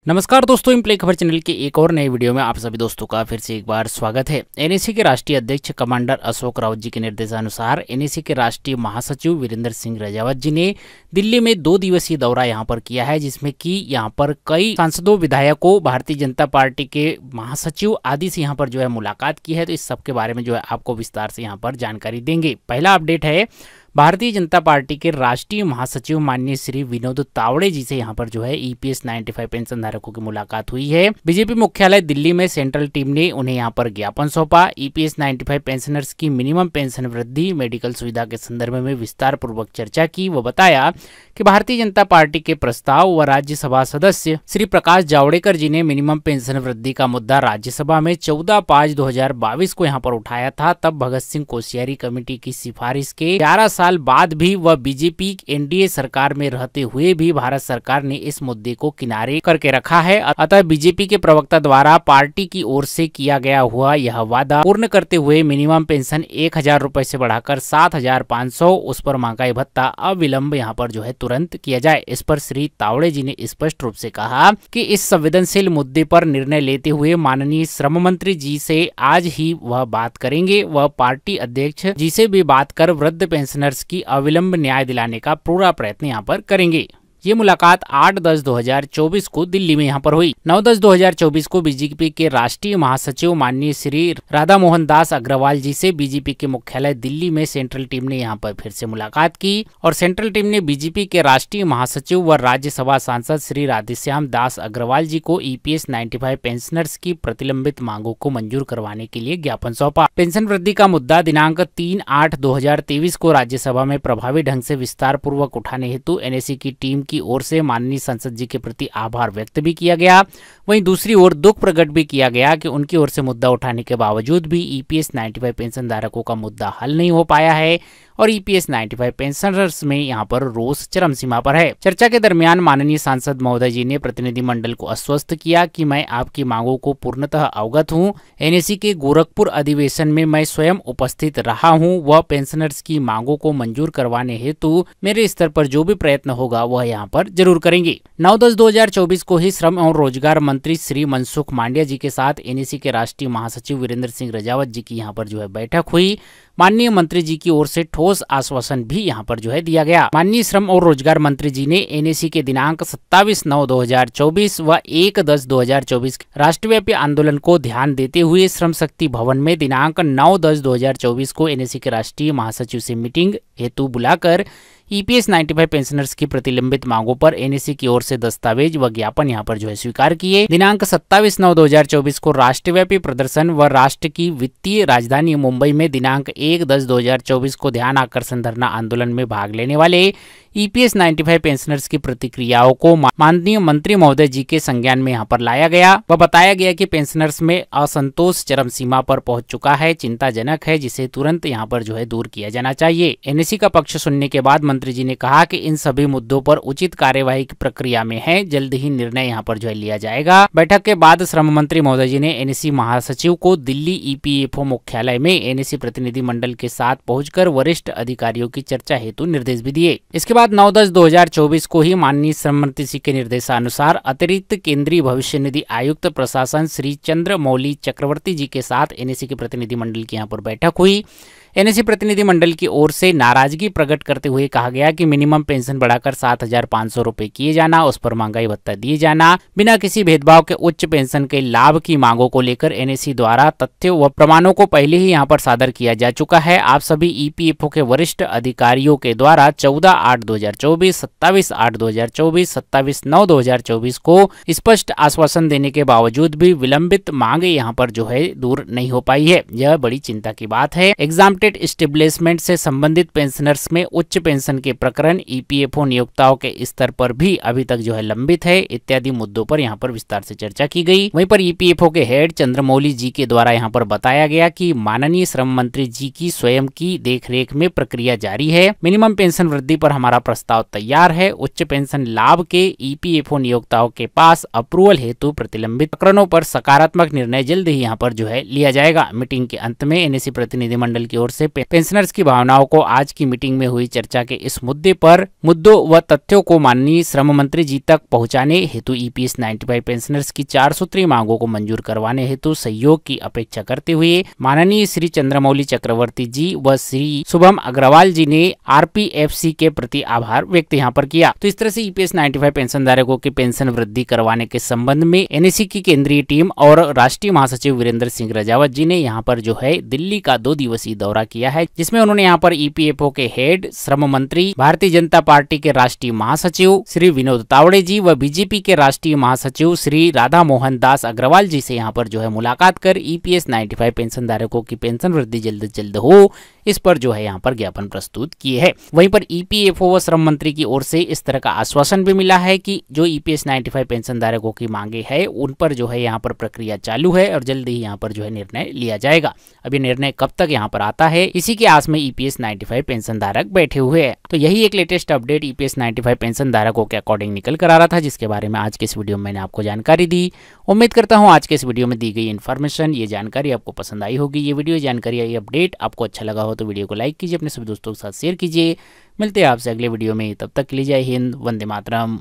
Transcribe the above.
नमस्कार दोस्तों, इम्प्ले खबर चैनल के एक और नए वीडियो में आप सभी दोस्तों का फिर से एक बार स्वागत है। एनएसी के राष्ट्रीय अध्यक्ष कमांडर अशोक रावत जी के निर्देशानुसार एनएसी के राष्ट्रीय महासचिव वीरेंद्र सिंह रजावत जी ने दिल्ली में 2 दिवसीय दौरा यहां पर किया है, जिसमें कि यहां पर कई सांसदों, विधायकों, भारतीय जनता पार्टी के महासचिव आदि से यहां पर जो है मुलाकात की है। तो इस सब के बारे में जो है आपको विस्तार से यहां पर जानकारी देंगे। पहला अपडेट है, भारतीय जनता पार्टी के राष्ट्रीय महासचिव माननीय श्री विनोद तावड़े जी से यहां पर जो है ईपीएस 95 पेंशन धारकों की मुलाकात हुई है। बीजेपी मुख्यालय दिल्ली में सेंट्रल टीम ने उन्हें यहां पर ज्ञापन सौंपा। ईपीएस 95 पेंशनर्स की मिनिमम पेंशन वृद्धि, मेडिकल सुविधा के संदर्भ में विस्तार पूर्वक चर्चा की। वो बताया कि भारतीय जनता पार्टी के प्रस्ताव व राज्यसभा सदस्य श्री प्रकाश जावड़ेकर जी ने मिनिमम पेंशन वृद्धि का मुद्दा राज्यसभा में 14/5/2022 को यहां पर उठाया था। तब भगत सिंह कोश्यारी कमेटी की सिफारिश के 11 साल बाद भी वह बीजेपी एनडीए सरकार में रहते हुए भी भारत सरकार ने इस मुद्दे को किनारे करके रखा है। अतः बीजेपी के प्रवक्ता द्वारा पार्टी की ओर से किया गया हुआ यह वादा पूर्ण करते हुए मिनिमम पेंशन 1000 रुपए से बढ़ाकर 7500, उस पर महंगाई भत्ता अविलंब यहाँ पर जो है तुरंत किया जाए। इस पर श्री तावड़े जी ने स्पष्ट रूप से कहा कि इस संवेदनशील मुद्दे पर निर्णय लेते हुए माननीय श्रम मंत्री जी से आज ही वह बात करेंगे। वह पार्टी अध्यक्ष जी से भी बात कर वृद्ध पेंशनर्स की अविलंब न्याय दिलाने का पूरा प्रयत्न यहाँ पर करेंगे। ये मुलाकात 8/10/2024 को दिल्ली में यहाँ पर हुई। 9/10/2024 को बीजेपी के राष्ट्रीय महासचिव माननीय श्री राधा मोहन दास अग्रवाल जी से बीजेपी के मुख्यालय दिल्ली में सेंट्रल टीम ने यहाँ पर फिर से मुलाकात की और सेंट्रल टीम ने बीजेपी के राष्ट्रीय महासचिव व राज्यसभा सांसद श्री राधेश्याम दास अग्रवाल जी को ईपीएस 95 पेंशनर्स की प्रतिलंबित मांगों को मंजूर करवाने के लिए ज्ञापन सौंपा। पेंशन वृद्धि का मुद्दा दिनांक 3/8/2023 को राज्यसभा में प्रभावी ढंग से विस्तार पूर्वक उठाने हेतु एनएसी की टीम की ओर से माननीय संसद जी के प्रति आभार व्यक्त भी किया गया। वहीं दूसरी ओर दुख प्रकट भी किया गया कि उनकी ओर से मुद्दा उठाने के बावजूद भी ईपीएस 95 पेंशन धारकों का मुद्दा हल नहीं हो पाया है और ईपीएस 95 पेंशनर्स में यहां पर रोष चरम सीमा पर है। चर्चा के दरमियान माननीय सांसद महोदय जी ने प्रतिनिधिमंडल को आश्वस्त किया कि मैं आपकी मांगों को पूर्णतः अवगत हूं। एनएसी के गोरखपुर अधिवेशन में मैं स्वयं उपस्थित रहा हूं। वह पेंशनर्स की मांगों को मंजूर करवाने हेतु मेरे स्तर पर जो भी प्रयत्न होगा वह यहाँ पर जरूर करेंगे। 9/10/2024 को ही श्रम और रोजगार मंत्री श्री मनसुख मांडविया जी के साथ एनएसी के राष्ट्रीय महासचिव वीरेंद्र सिंह रजावत जी की यहाँ पर जो है बैठक हुई। माननीय मंत्री जी की ओर से ठोस आश्वासन भी यहाँ पर जो है दिया गया। माननीय श्रम और रोजगार मंत्री जी ने एनएसी के दिनांक 27/9/2024 व 1/10/2024 राष्ट्रव्यापी आंदोलन को ध्यान देते हुए श्रम शक्ति भवन में दिनांक 9/10/2024 को एनएसी के राष्ट्रीय महासचिव से मीटिंग हेतु बुलाकर ईपीएस 95 पेंशनर्स की प्रतिलंबित मांगों पर एनएसी की ओर से दस्तावेज व ज्ञापन यहाँ पर जो है स्वीकार किए। दिनांक 27/9/2024 को राष्ट्रव्यापी प्रदर्शन व राष्ट्र की वित्तीय राजधानी मुंबई में दिनांक 1/10/2024 को ध्यान आकर्षण धरना आंदोलन में भाग लेने वाले ईपीएस 95 पेंशनर्स की प्रतिक्रियाओं को माननीय मंत्री महोदय जी के संज्ञान में यहाँ पर लाया गया व बताया गया कि पेंशनर्स में असंतोष चरम सीमा पर पहुंच चुका है, चिंताजनक है, जिसे तुरंत यहाँ पर जो है दूर किया जाना चाहिए। एनएसी का पक्ष सुनने के बाद मंत्री जी ने कहा कि इन सभी मुद्दों पर उचित कार्यवाही की प्रक्रिया में है, जल्द ही निर्णय यहाँ पर जो है लिया जाएगा। बैठक के बाद श्रम मंत्री महोदय जी ने एनएसी महासचिव को दिल्ली ईपीएफओ मुख्यालय में एनएसी प्रतिनिधि मंडल के साथ पहुंचकर वरिष्ठ अधिकारियों की चर्चा हेतु निर्देश भी दिए। इसके बाद 9/10/2024 को ही माननीय श्रम मंत्री जी के निर्देशानुसार अतिरिक्त केंद्रीय भविष्य निधि आयुक्त प्रशासन श्री चंद्रमौली चक्रवर्ती जी के साथ एनएसी के प्रतिनिधि मंडल की यहाँ पर बैठक हुई। एनएसी प्रतिनिधि मंडल की ओर से नाराजगी प्रकट करते हुए कहा गया कि मिनिमम पेंशन बढ़ाकर 7500 रुपए किए जाना, उस पर महंगाई भत्ता दिए जाना, बिना किसी भेदभाव के उच्च पेंशन के लाभ की मांगों को लेकर एनएसी द्वारा तथ्यों व प्रमाणों को पहले ही यहां पर सादर किया जा चुका है। आप सभी ईपीएफओ के वरिष्ठ अधिकारियों के द्वारा 14/8/2024, 27/8/2024, 27/9/2024 को स्पष्ट आश्वासन देने के बावजूद भी विलंबित मांगे यहाँ पर जो है दूर नहीं हो पाई है। यह बड़ी चिंता की बात है। एग्जाम्पटेड एस्टेब्लिशमेंट से संबंधित पेंशनर्स में उच्च पेंशन के प्रकरण ईपीएफओ नियोक्ताओं के स्तर पर भी अभी तक जो है लंबित है, इत्यादि मुद्दों पर यहाँ पर विस्तार से चर्चा की गई। वहीं पर ईपीएफओ के हेड चंद्रमौली जी के द्वारा यहाँ पर बताया गया कि माननीय श्रम मंत्री जी की स्वयं की देखरेख में प्रक्रिया जारी है। मिनिमम पेंशन वृद्धि पर हमारा प्रस्ताव तैयार है। उच्च पेंशन लाभ के ईपीएफओ नियोक्ताओं के पास अप्रूवल हेतु प्रतिलंबित प्रकरणों पर सकारात्मक निर्णय जल्द ही यहाँ पर जो है लिया जाएगा। मीटिंग के अंत में एनएसी प्रतिनिधिमंडल की ओर ओर से पेंशनर्स की भावनाओं को आज की मीटिंग में हुई चर्चा के इस मुद्दों व तथ्यों को माननीय श्रम मंत्री जी तक पहुंचाने हेतु ईपीएस 95 पेंशनर्स की 4 सूत्रीय मांगों को मंजूर करवाने हेतु सहयोग की अपेक्षा करते हुए माननीय श्री चंद्रमौली चक्रवर्ती जी व श्री शुभम अग्रवाल जी ने आरपीएफसी के प्रति आभार व्यक्त यहाँ पर किया। तो इस तरह से ईपीएस 95 पेंशन धारकों की पेंशन वृद्धि करवाने के संबंध में एनएसी की केंद्रीय टीम और राष्ट्रीय महासचिव वीरेंद्र सिंह रजावत जी ने यहाँ पर जो है दिल्ली का 2 दिवसीय दौरा किया है, जिसमें उन्होंने यहाँ पर ईपीएफओ के हेड, श्रम मंत्री, भारतीय जनता पार्टी के राष्ट्रीय महासचिव श्री विनोद तावड़े जी व बीजेपी के राष्ट्रीय महासचिव श्री राधा मोहन दास अग्रवाल जी से यहाँ पर जो है मुलाकात कर ईपीएस 95 पेंशन धारकों की पेंशन वृद्धि जल्द से जल्द हो, इस पर जो है यहाँ पर ज्ञापन प्रस्तुत किए हैं। वहीं पर ईपीएफओ व श्रम मंत्री की ओर से इस तरह का आश्वासन भी मिला है कि जो ईपीएस 95 पेंशन धारकों की मांगे है उन पर जो है यहाँ पर प्रक्रिया चालू है और जल्द ही यहाँ पर जो है निर्णय लिया जाएगा। अब ये निर्णय कब तक यहाँ पर आता है, इसी की आस में ईपीएस 95 पेंशन धारक बैठे हुए हैं। तो यही एक लेटेस्ट अपडेट ईपीएस 95 पेंशन धारकों के अकॉर्डिंग निकल कर आ रहा था, जिसके बारे में आज के इस वीडियो में मैंने आपको जानकारी दी। उम्मीद करता हूँ आज के इस वीडियो में दी गई इन्फॉर्मेशन, ये जानकारी आपको पसंद आई होगी। ये वीडियो जानकारी, ये अपडेट आपको अच्छा लगा हो तो वीडियो को लाइक कीजिए, अपने सभी दोस्तों के साथ शेयर कीजिए। मिलते हैं आपसे अगले वीडियो में, तब तक के लिए जय हिंद, वंदे मातरम।